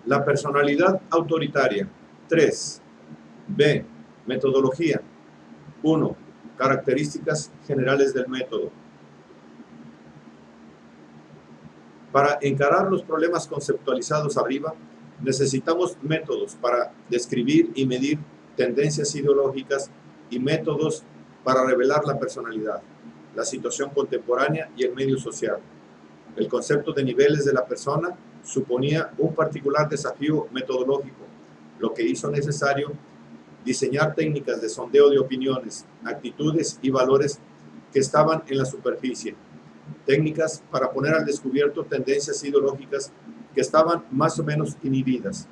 La personalidad autoritaria. 3. B. Metodología. 1. Características generales del método. Para encarar los problemas conceptualizados arriba, necesitamos métodos para describir y medir tendencias ideológicas y métodos para revelar la personalidad, la situación contemporánea y el medio social. El concepto de niveles de la persona suponía un particular desafío metodológico, lo que hizo necesario diseñar técnicas de sondeo de opiniones, actitudes y valores que estaban en la superficie, técnicas para poner al descubierto tendencias ideológicas que estaban más o menos inhibidas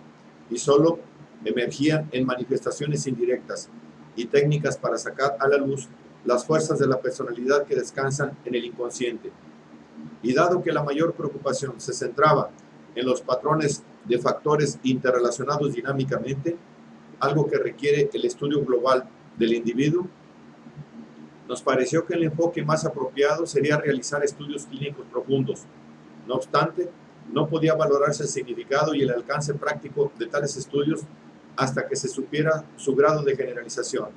y solo emergían en manifestaciones indirectas, y técnicas para sacar a la luz las fuerzas de la personalidad que descansan en el inconsciente. Y dado que la mayor preocupación se centraba en los patrones de factores interrelacionados dinámicamente, algo que requiere el estudio global del individuo, nos pareció que el enfoque más apropiado sería realizar estudios clínicos profundos. No obstante, no podía valorarse el significado y el alcance práctico de tales estudios hasta que se supiera su grado de generalización.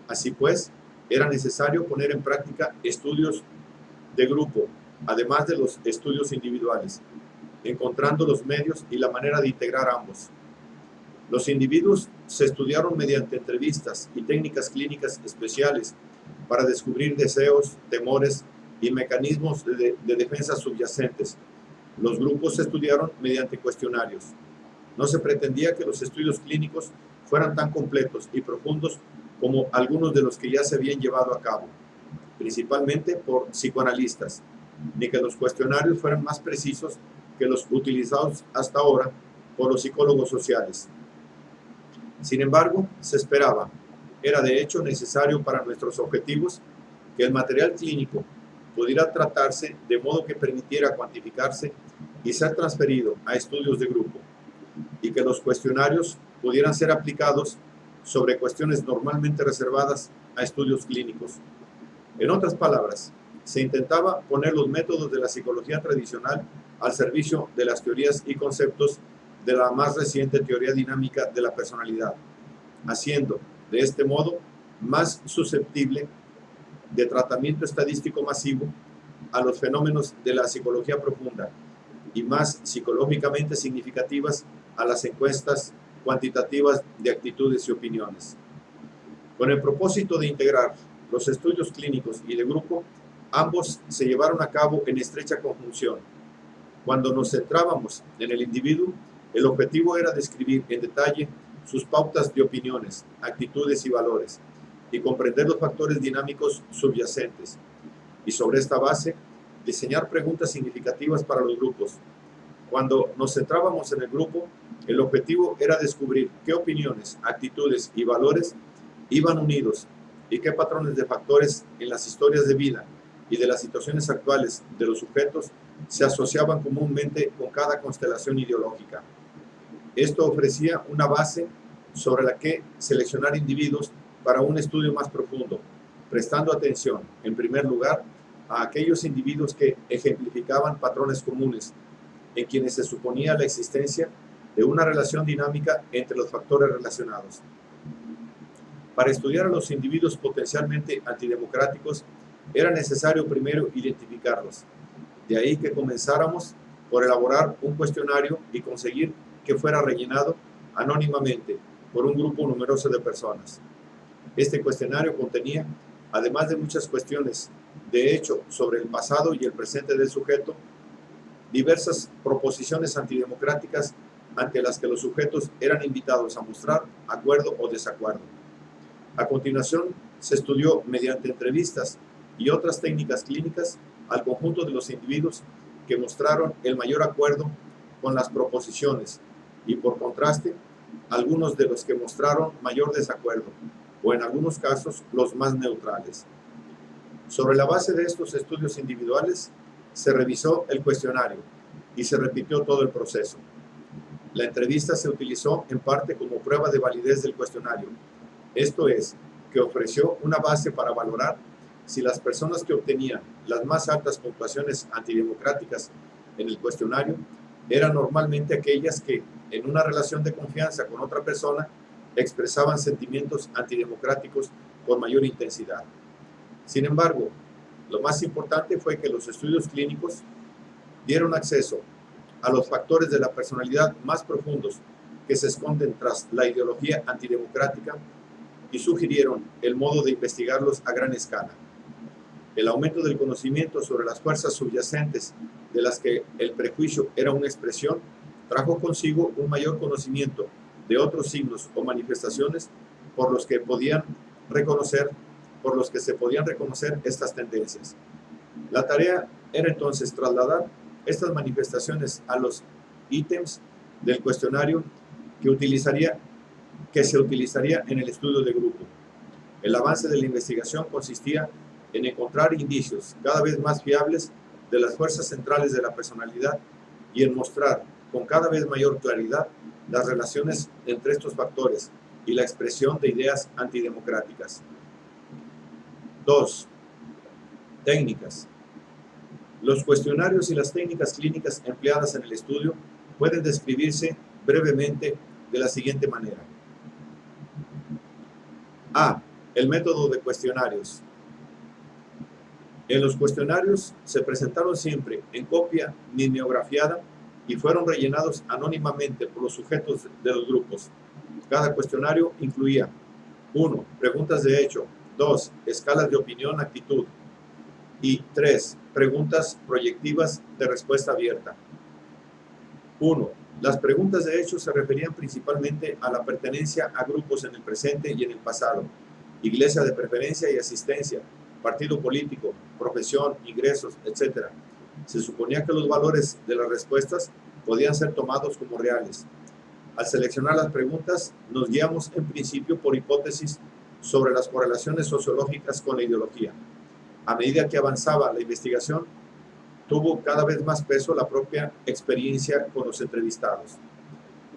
Así pues, era necesario poner en práctica estudios de grupo, además de los estudios individuales, encontrando los medios y la manera de integrar ambos. Los individuos se estudiaron mediante entrevistas y técnicas clínicas especiales para descubrir deseos, temores y mecanismos de defensa subyacentes. Los grupos se estudiaron mediante cuestionarios. No se pretendía que los estudios clínicos fueran tan completos y profundos como algunos de los que ya se habían llevado a cabo, principalmente por psicoanalistas, ni que los cuestionarios fueran más precisos que los utilizados hasta ahora por los psicólogos sociales. Sin embargo, se esperaba, era de hecho necesario para nuestros objetivos, que el material clínico pudiera tratarse de modo que permitiera cuantificarse y ser transferido a estudios de grupo, y que los cuestionarios pudieran ser aplicados sobre cuestiones normalmente reservadas a estudios clínicos. En otras palabras, se intentaba poner los métodos de la psicología tradicional al servicio de las teorías y conceptos de la más reciente teoría dinámica de la personalidad, haciendo de este modo más susceptible de tratamiento estadístico masivo a los fenómenos de la psicología profunda y más psicológicamente significativas a las encuestas cuantitativas de actitudes y opiniones. Con el propósito de integrar los estudios clínicos y de grupo, ambos se llevaron a cabo en estrecha conjunción. Cuando nos centrábamos en el individuo, el objetivo era describir en detalle sus pautas de opiniones, actitudes y valores, y comprender los factores dinámicos subyacentes, y sobre esta base, diseñar preguntas significativas para los grupos. Cuando nos centrábamos en el grupo, el objetivo era descubrir qué opiniones, actitudes y valores iban unidos y qué patrones de factores en las historias de vida y de las situaciones actuales de los sujetos se asociaban comúnmente con cada constelación ideológica. Esto ofrecía una base sobre la que seleccionar individuos para un estudio más profundo, prestando atención, en primer lugar, a aquellos individuos que ejemplificaban patrones comunes, en quienes se suponía la existencia de una relación dinámica entre los factores relacionados. Para estudiar a los individuos potencialmente antidemocráticos, era necesario primero identificarlos. De ahí que comenzáramos por elaborar un cuestionario y conseguir que fuera rellenado anónimamente por un grupo numeroso de personas. Este cuestionario contenía, además de muchas cuestiones de hecho sobre el pasado y el presente del sujeto, diversas proposiciones antidemocráticas ante las que los sujetos eran invitados a mostrar acuerdo o desacuerdo. A continuación, se estudió mediante entrevistas y otras técnicas clínicas al conjunto de los individuos que mostraron el mayor acuerdo con las proposiciones y, por contraste, algunos de los que mostraron mayor desacuerdo, o en algunos casos los más neutrales. Sobre la base de estos estudios individuales, se revisó el cuestionario y se repitió todo el proceso. La entrevista se utilizó en parte como prueba de validez del cuestionario, esto es, que ofreció una base para valorar si las personas que obtenían las más altas puntuaciones antidemocráticas en el cuestionario eran normalmente aquellas que, en una relación de confianza con otra persona, expresaban sentimientos antidemocráticos con mayor intensidad. Sin embargo, lo más importante fue que los estudios clínicos dieron acceso a los factores de la personalidad más profundos que se esconden tras la ideología antidemocrática y sugirieron el modo de investigarlos a gran escala. El aumento del conocimiento sobre las fuerzas subyacentes de las que el prejuicio era una expresión trajo consigo un mayor conocimiento de otros signos o manifestaciones por los que se podían reconocer estas tendencias. La tarea era entonces trasladar estas manifestaciones a los ítems del cuestionario que se utilizaría en el estudio de grupo. El avance de la investigación consistía en encontrar indicios cada vez más fiables de las fuerzas centrales de la personalidad y en mostrar con cada vez mayor claridad las relaciones entre estos factores y la expresión de ideas antidemocráticas. 2. Técnicas. Los cuestionarios y las técnicas clínicas empleadas en el estudio pueden describirse brevemente de la siguiente manera. A. El método de cuestionarios. En los cuestionarios se presentaron siempre en copia mimeografiada y fueron rellenados anónimamente por los sujetos de los grupos. Cada cuestionario incluía 1. Preguntas de hecho, 2. Escalas de opinión, actitud y 3. Preguntas proyectivas de respuesta abierta. 1. Las preguntas de hecho se referían principalmente a la pertenencia a grupos en el presente y en el pasado, iglesia de preferencia y asistencia, partido político, profesión, ingresos, etc. Se suponía que los valores de las respuestas podían ser tomados como reales. Al seleccionar las preguntas, nos guiamos en principio por hipótesis sobre las correlaciones sociológicas con la ideología. A medida que avanzaba la investigación, tuvo cada vez más peso la propia experiencia con los entrevistados.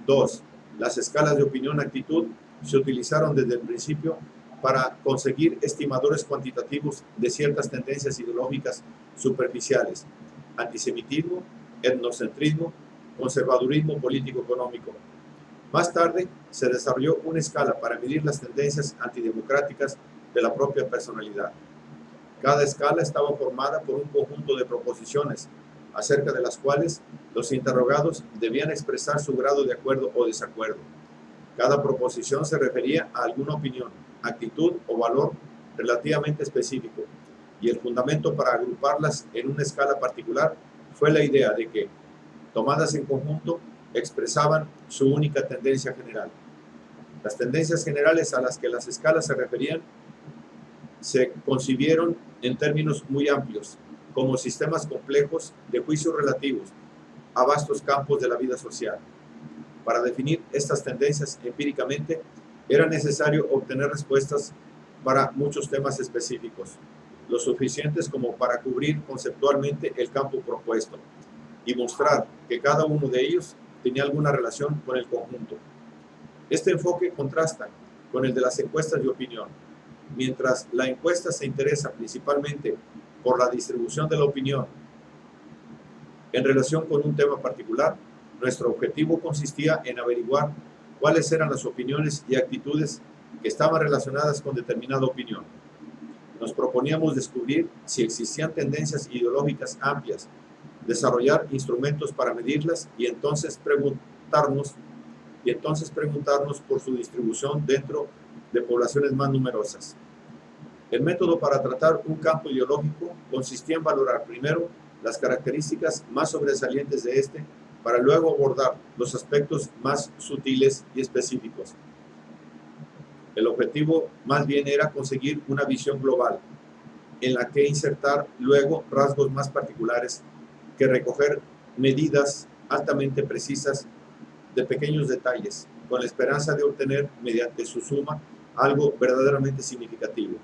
2. Las escalas de opinión-actitud se utilizaron desde el principio para conseguir estimadores cuantitativos de ciertas tendencias ideológicas superficiales: antisemitismo, etnocentrismo, conservadurismo político-económico. Más tarde, se desarrolló una escala para medir las tendencias antidemocráticas de la propia personalidad. Cada escala estaba formada por un conjunto de proposiciones, acerca de las cuales los interrogados debían expresar su grado de acuerdo o desacuerdo. Cada proposición se refería a alguna opinión, actitud o valor relativamente específico, y el fundamento para agruparlas en una escala particular fue la idea de que, tomadas en conjunto, expresaban su única tendencia general. Las tendencias generales a las que las escalas se referían se concibieron en términos muy amplios, como sistemas complejos de juicios relativos a vastos campos de la vida social. Para definir estas tendencias empíricamente, era necesario obtener respuestas para muchos temas específicos, lo suficientes como para cubrir conceptualmente el campo propuesto y mostrar que cada uno de ellos tenía alguna relación con el conjunto. Este enfoque contrasta con el de las encuestas de opinión. Mientras la encuesta se interesa principalmente por la distribución de la opinión en relación con un tema particular, nuestro objetivo consistía en averiguar cuáles eran las opiniones y actitudes que estaban relacionadas con determinada opinión. Nos proponíamos descubrir si existían tendencias ideológicas amplias, desarrollar instrumentos para medirlas y entonces preguntarnos por su distribución dentro de poblaciones más numerosas. El método para tratar un campo ideológico consistía en valorar primero las características más sobresalientes de este, para luego abordar los aspectos más sutiles y específicos. El objetivo más bien era conseguir una visión global, en la que insertar luego rasgos más particulares que recoger medidas altamente precisas de pequeños detalles, con la esperanza de obtener, mediante su suma, algo verdaderamente significativo.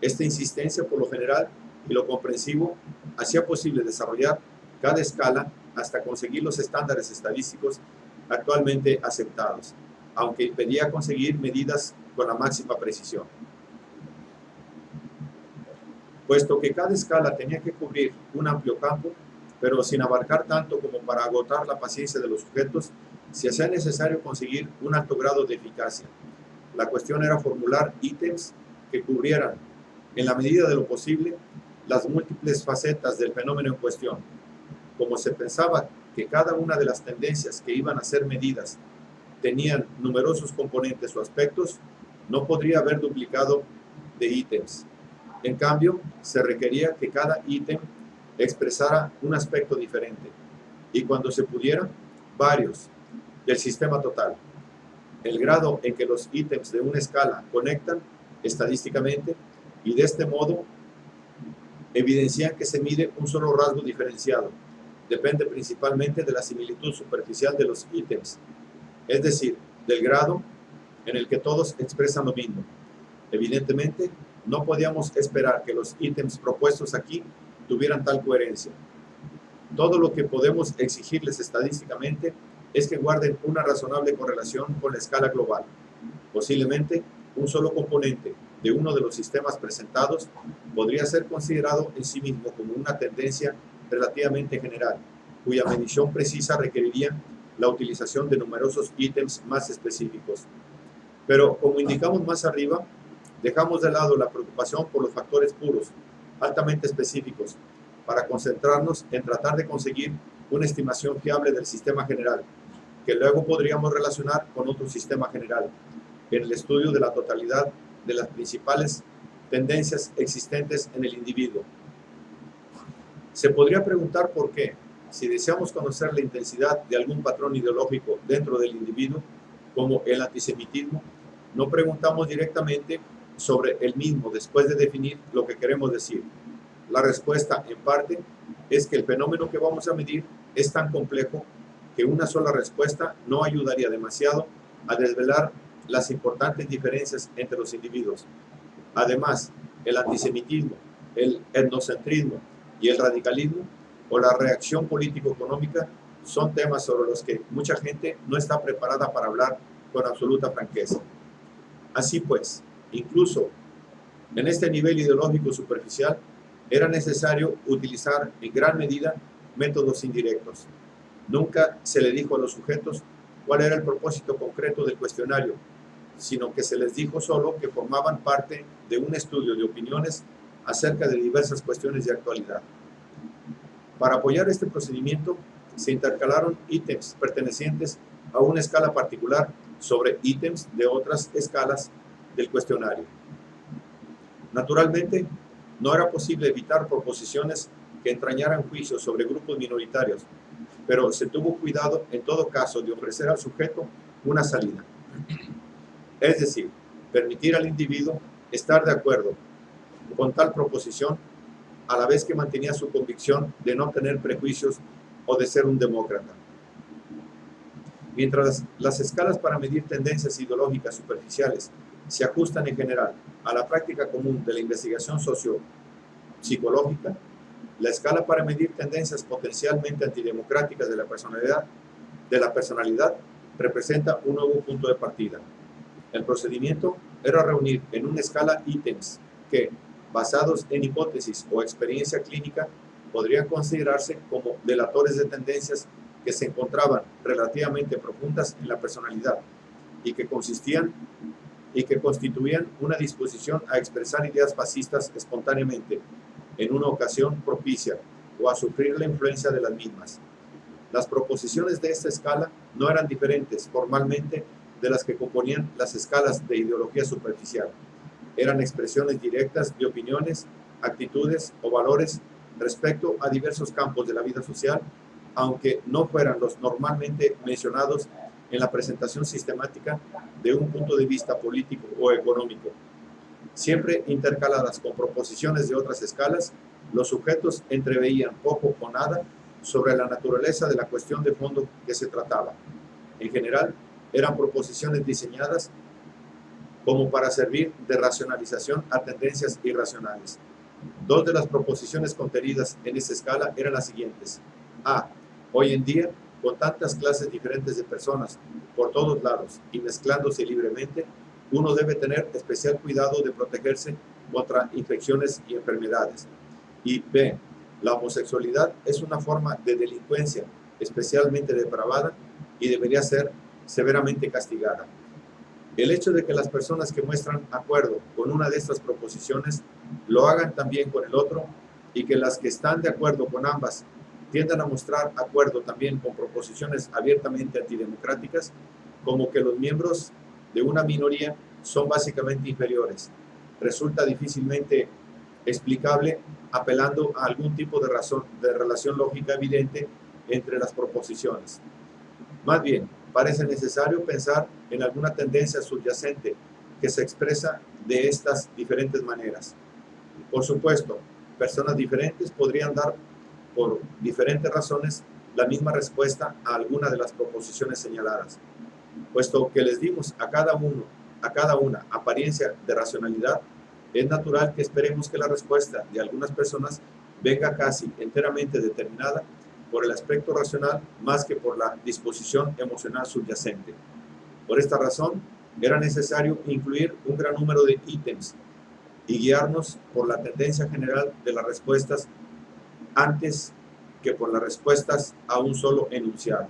Esta insistencia, por lo general, y lo comprensivo, hacía posible desarrollar cada escala hasta conseguir los estándares estadísticos actualmente aceptados, aunque impedía conseguir medidas con la máxima precisión. puesto que cada escala tenía que cubrir un amplio campo, pero sin abarcar tanto como para agotar la paciencia de los sujetos, se hacía necesario conseguir un alto grado de eficacia. La cuestión era formular ítems que cubrieran, en la medida de lo posible, las múltiples facetas del fenómeno en cuestión. Como se pensaba que cada una de las tendencias que iban a ser medidas tenían numerosos componentes o aspectos, no podría haber duplicado de ítems. En cambio, se requería que cada ítem expresara un aspecto diferente, y cuando se pudiera, varios, del sistema total. El grado en que los ítems de una escala conectan estadísticamente y de este modo evidencian que se mide un solo rasgo diferenciado. Depende principalmente de la similitud superficial de los ítems, es decir, del grado en el que todos expresan lo mismo. Evidentemente, no podíamos esperar que los ítems propuestos aquí tuvieran tal coherencia. Todo lo que podemos exigirles estadísticamente es que guarden una razonable correlación con la escala global. Posiblemente, un solo componente de uno de los sistemas presentados podría ser considerado en sí mismo como una tendencia relativamente general, cuya medición precisa requeriría la utilización de numerosos ítems más específicos. Pero, como indicamos más arriba, dejamos de lado la preocupación por los factores puros, altamente específicos, para concentrarnos en tratar de conseguir una estimación fiable del sistema general, que luego podríamos relacionar con otro sistema general, en el estudio de la totalidad de las principales tendencias existentes en el individuo. Se podría preguntar por qué, si deseamos conocer la intensidad de algún patrón ideológico dentro del individuo, como el antisemitismo, no preguntamos directamente sobre el mismo después de definir lo que queremos decir. La respuesta, en parte, es que el fenómeno que vamos a medir es tan complejo que una sola respuesta no ayudaría demasiado a desvelar las importantes diferencias entre los individuos. Además, el antisemitismo, el etnocentrismo y el radicalismo o la reacción político-económica son temas sobre los que mucha gente no está preparada para hablar con absoluta franqueza. Así pues, incluso en este nivel ideológico superficial, era necesario utilizar en gran medida métodos indirectos. Nunca se le dijo a los sujetos cuál era el propósito concreto del cuestionario, sino que se les dijo solo que formaban parte de un estudio de opiniones acerca de diversas cuestiones de actualidad. Para apoyar este procedimiento, se intercalaron ítems pertenecientes a una escala particular sobre ítems de otras escalas del cuestionario. Naturalmente, no era posible evitar proposiciones que entrañaran juicios sobre grupos minoritarios, pero se tuvo cuidado en todo caso de ofrecer al sujeto una salida. Es decir, permitir al individuo estar de acuerdo con tal proposición a la vez que mantenía su convicción de no tener prejuicios o de ser un demócrata. Mientras las escalas para medir tendencias ideológicas superficiales se ajustan en general a la práctica común de la investigación socio-psicológica, la escala para medir tendencias potencialmente antidemocráticas de la personalidad representa un nuevo punto de partida. El procedimiento era reunir en una escala ítems que, basados en hipótesis o experiencia clínica, podrían considerarse como delatores de tendencias que se encontraban relativamente profundas en la personalidad y que constituían una disposición a expresar ideas fascistas espontáneamente en una ocasión propicia o a sufrir la influencia de las mismas. Las proposiciones de esta escala no eran diferentes formalmente de las que componían las escalas de ideología superficial. Eran expresiones directas de opiniones, actitudes o valores respecto a diversos campos de la vida social, aunque no fueran los normalmente mencionados en la presentación sistemática de un punto de vista político o económico. Siempre intercaladas con proposiciones de otras escalas, los sujetos entreveían poco o nada sobre la naturaleza de la cuestión de fondo que se trataba. En general, eran proposiciones diseñadas como para servir de racionalización a tendencias irracionales. Dos de las proposiciones contenidas en esta escala eran las siguientes. A. Hoy en día, con tantas clases diferentes de personas por todos lados y mezclándose libremente, uno debe tener especial cuidado de protegerse contra infecciones y enfermedades. Y B, la homosexualidad es una forma de delincuencia especialmente depravada y debería ser severamente castigada. El hecho de que las personas que muestran acuerdo con una de estas proposiciones lo hagan también con el otro y que las que están de acuerdo con ambas tiendan a mostrar acuerdo también con proposiciones abiertamente antidemocráticas, como que los miembros de una minoría son básicamente inferiores, resulta difícilmente explicable apelando a algún tipo de relación lógica evidente entre las proposiciones. Más bien, parece necesario pensar en alguna tendencia subyacente que se expresa de estas diferentes maneras. Por supuesto, personas diferentes podrían dar por diferentes razones la misma respuesta a alguna de las proposiciones señaladas, puesto que les dimos a cada una apariencia de racionalidad. Es natural que esperemos que la respuesta de algunas personas venga casi enteramente determinada por el aspecto racional más que por la disposición emocional subyacente. Por esta razón, era necesario incluir un gran número de ítems y guiarnos por la tendencia general de las respuestas antes que por las respuestas a un solo enunciado.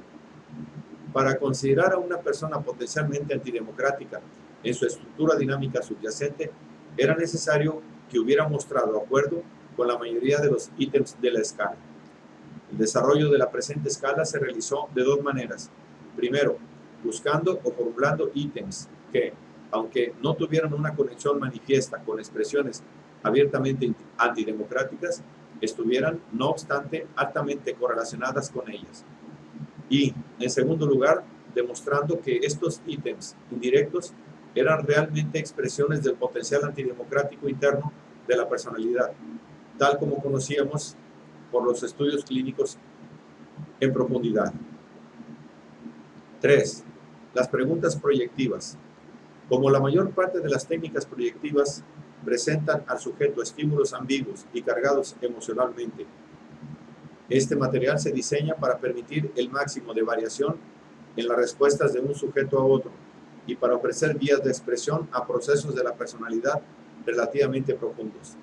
Para considerar a una persona potencialmente antidemocrática en su estructura dinámica subyacente, era necesario que hubiera mostrado acuerdo con la mayoría de los ítems de la escala. El desarrollo de la presente escala se realizó de dos maneras. Primero, buscando o formulando ítems que, aunque no tuvieran una conexión manifiesta con expresiones abiertamente antidemocráticas, estuvieran, no obstante, altamente correlacionadas con ellas. Y, en segundo lugar, demostrando que estos ítems indirectos eran realmente expresiones del potencial antidemocrático interno de la personalidad, tal como conocíamos por los estudios clínicos en profundidad. 3. Las preguntas proyectivas. Como la mayor parte de las técnicas proyectivas presentan al sujeto estímulos ambiguos y cargados emocionalmente, este material se diseña para permitir el máximo de variación en las respuestas de un sujeto a otro y para ofrecer vías de expresión a procesos de la personalidad relativamente profundos.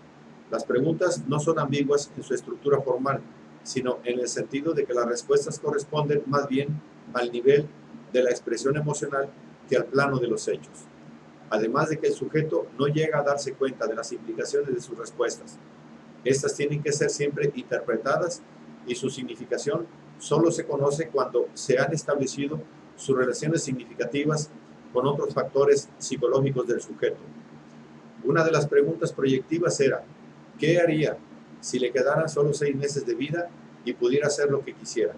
Las preguntas no son ambiguas en su estructura formal, sino en el sentido de que las respuestas corresponden más bien al nivel de la expresión emocional que al plano de los hechos. Además de que el sujeto no llega a darse cuenta de las implicaciones de sus respuestas. Estas tienen que ser siempre interpretadas y su significación solo se conoce cuando se han establecido sus relaciones significativas con otros factores psicológicos del sujeto. Una de las preguntas proyectivas era: ¿qué haría si le quedaran solo 6 meses de vida y pudiera hacer lo que quisiera?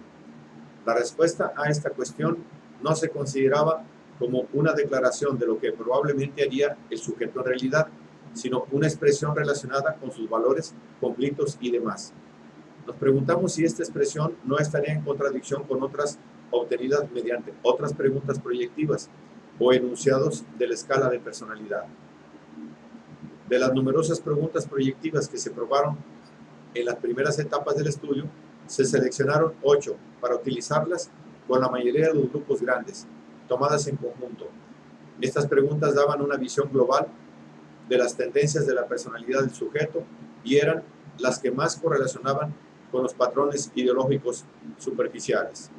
La respuesta a esta cuestión no se consideraba como una declaración de lo que probablemente haría el sujeto en realidad, sino una expresión relacionada con sus valores, conflictos y demás. Nos preguntamos si esta expresión no estaría en contradicción con otras obtenidas mediante otras preguntas proyectivas o enunciados de la escala de personalidad. De las numerosas preguntas proyectivas que se probaron en las primeras etapas del estudio, se seleccionaron 8 para utilizarlas con la mayoría de los grupos grandes, tomadas en conjunto. Estas preguntas daban una visión global de las tendencias de la personalidad del sujeto y eran las que más correlacionaban con los patrones ideológicos superficiales.